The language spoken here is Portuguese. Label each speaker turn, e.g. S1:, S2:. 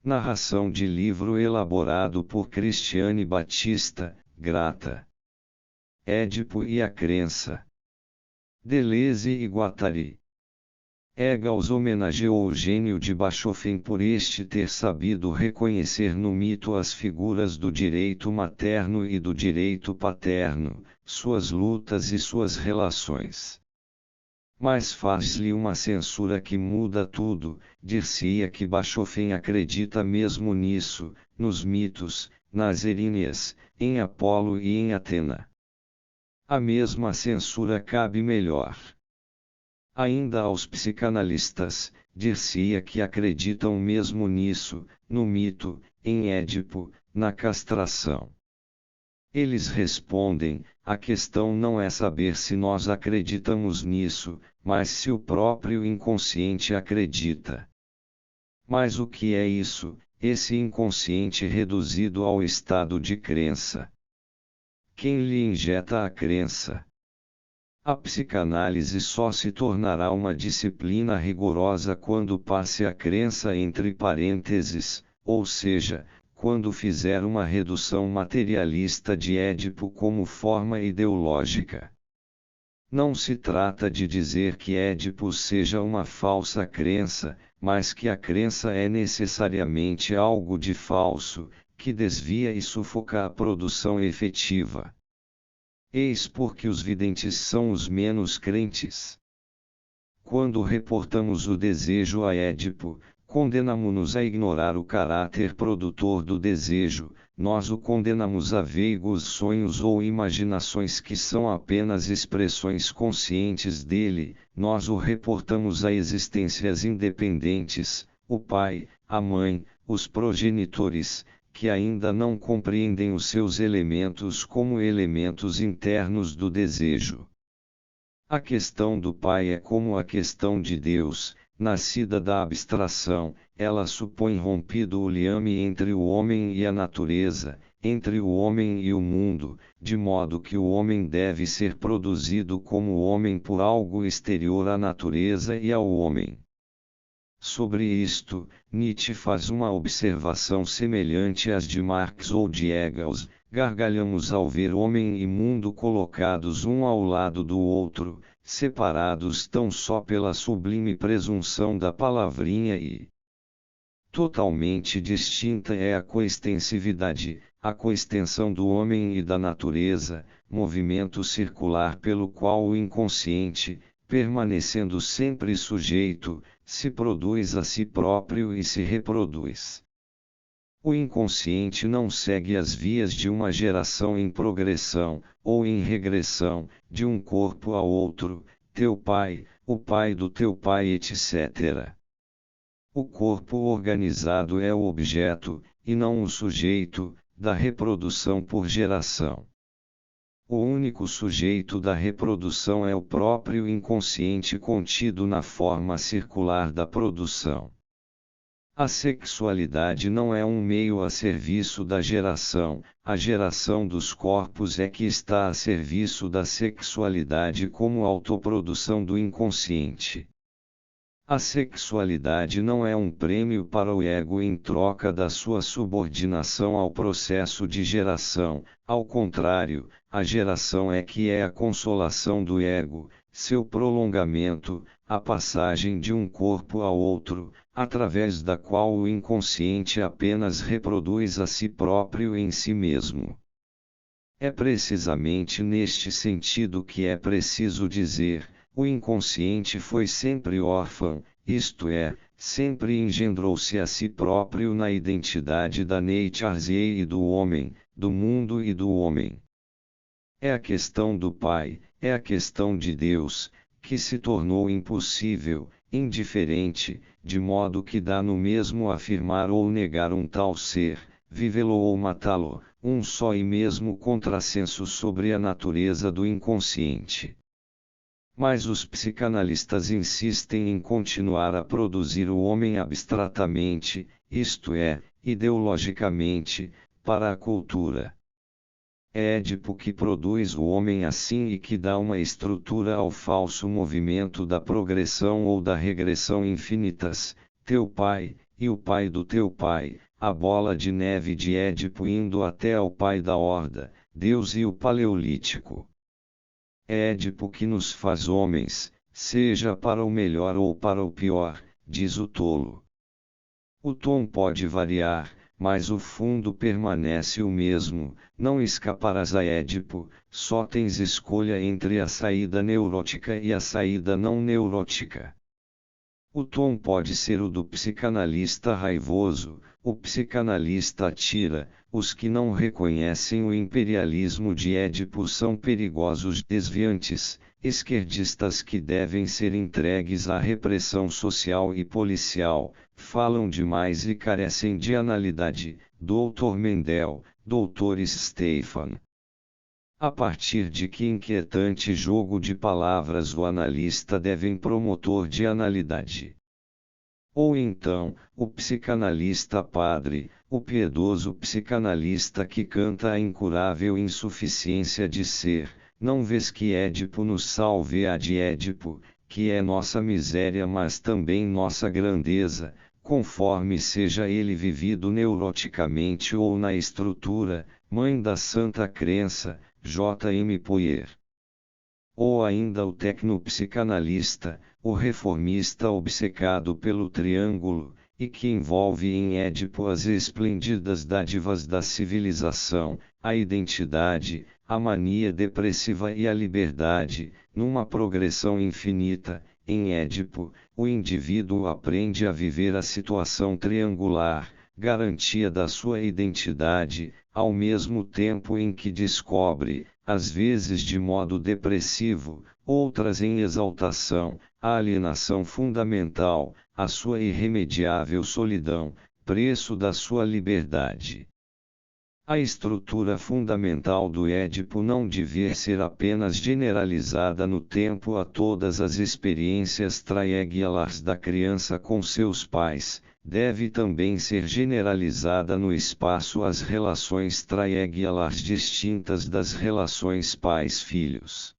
S1: Narração de livro elaborado por Cristiane Batista, Grata. Édipo e a crença. Deleuze e Guattari. Engels homenageou o gênio de Bachofen por este ter sabido reconhecer no mito as figuras do direito materno e do direito paterno, suas lutas e suas relações. Mas faz-lhe uma censura que muda tudo, dir-se-ia que Bachofen acredita mesmo nisso, nos mitos, nas Eríneas, em Apolo e em Atena. A mesma censura cabe melhor ainda aos psicanalistas, dir-se-ia que acreditam mesmo nisso, no mito, em Édipo, na castração. Eles respondem, a questão não é saber se nós acreditamos nisso, mas se o próprio inconsciente acredita. Mas o que é isso, esse inconsciente reduzido ao estado de crença? Quem lhe injeta a crença? A psicanálise só se tornará uma disciplina rigorosa quando passe a crença entre parênteses, ou seja, quando fizer uma redução materialista de Édipo como forma ideológica. Não se trata de dizer que Édipo seja uma falsa crença, mas que a crença é necessariamente algo de falso, que desvia e sufoca a produção efetiva. Eis porque os videntes são os menos crentes. Quando reportamos o desejo a Édipo, condenamo-nos a ignorar o caráter produtor do desejo, nós o condenamos a veigos sonhos ou imaginações que são apenas expressões conscientes dele, nós o reportamos a existências independentes, o pai, a mãe, os progenitores, que ainda não compreendem os seus elementos como elementos internos do desejo. A questão do Pai é como a questão de Deus, nascida da abstração, ela supõe rompido o liame entre o homem e a natureza, entre o homem e o mundo, de modo que o homem deve ser produzido como homem por algo exterior à natureza e ao homem. Sobre isto, Nietzsche faz uma observação semelhante às de Marx ou de Engels: gargalhamos ao ver homem e mundo colocados um ao lado do outro, separados tão só pela sublime presunção da palavrinha e totalmente distinta é a coextensividade, a coextensão do homem e da natureza, movimento circular pelo qual o inconsciente, permanecendo sempre sujeito, se produz a si próprio e se reproduz. O inconsciente não segue as vias de uma geração em progressão, ou em regressão, de um corpo a outro, teu pai, o pai do teu pai, etc. O corpo organizado é o objeto, e não o sujeito, da reprodução por geração. O único sujeito da reprodução é o próprio inconsciente contido na forma circular da produção. A sexualidade não é um meio a serviço da geração, a geração dos corpos é que está a serviço da sexualidade como autoprodução do inconsciente. A sexualidade não é um prêmio para o ego em troca da sua subordinação ao processo de geração, ao contrário, a geração é que é a consolação do ego, seu prolongamento, a passagem de um corpo a outro, através da qual o inconsciente apenas reproduz a si próprio em si mesmo. É precisamente neste sentido que é preciso dizer: o inconsciente foi sempre órfão, isto é, sempre engendrou-se a si próprio na identidade da nature e do homem, do mundo e do homem. É a questão do Pai, é a questão de Deus, que se tornou impossível, indiferente, de modo que dá no mesmo afirmar ou negar um tal ser, vivê-lo ou matá-lo, um só e mesmo contrassenso sobre a natureza do inconsciente. Mas os psicanalistas insistem em continuar a produzir o homem abstratamente, isto é, ideologicamente, para a cultura. É Édipo que produz o homem assim e que dá uma estrutura ao falso movimento da progressão ou da regressão infinitas, teu pai, e o pai do teu pai, a bola de neve de Édipo indo até ao pai da horda, Deus e o Paleolítico. É Édipo que nos faz homens, seja para o melhor ou para o pior, diz o tolo. O tom pode variar, mas o fundo permanece o mesmo, não escaparás a Édipo, só tens escolha entre a saída neurótica e a saída não neurótica. O tom pode ser o do psicanalista raivoso, o psicanalista atira, os que não reconhecem o imperialismo de Édipo são perigosos desviantes, esquerdistas que devem ser entregues à repressão social e policial, falam demais e carecem de analidade, Dr. Mendel, Dr. Stefan. A partir de que inquietante jogo de palavras o analista deve promotor de analidade? Ou então, o psicanalista padre, o piedoso psicanalista que canta a incurável insuficiência de ser, não vês que Édipo nos salve a de Édipo, que é nossa miséria mas também nossa grandeza, conforme seja ele vivido neuroticamente ou na estrutura, mãe da santa crença, J.M. Poyer. Ou ainda o tecnopsicanalista, o reformista obcecado pelo triângulo, e que envolve em Édipo as esplêndidas dádivas da civilização, a identidade, a mania depressiva e a liberdade, numa progressão infinita. Em Édipo, o indivíduo aprende a viver a situação triangular, garantia da sua identidade, ao mesmo tempo em que descobre, às vezes de modo depressivo, outras em exaltação, a alienação fundamental, a sua irremediável solidão, preço da sua liberdade. A estrutura fundamental do Édipo não devia ser apenas generalizada no tempo a todas as experiências triangulares da criança com seus pais, deve também ser generalizada no espaço às relações triangulares distintas das relações pais-filhos.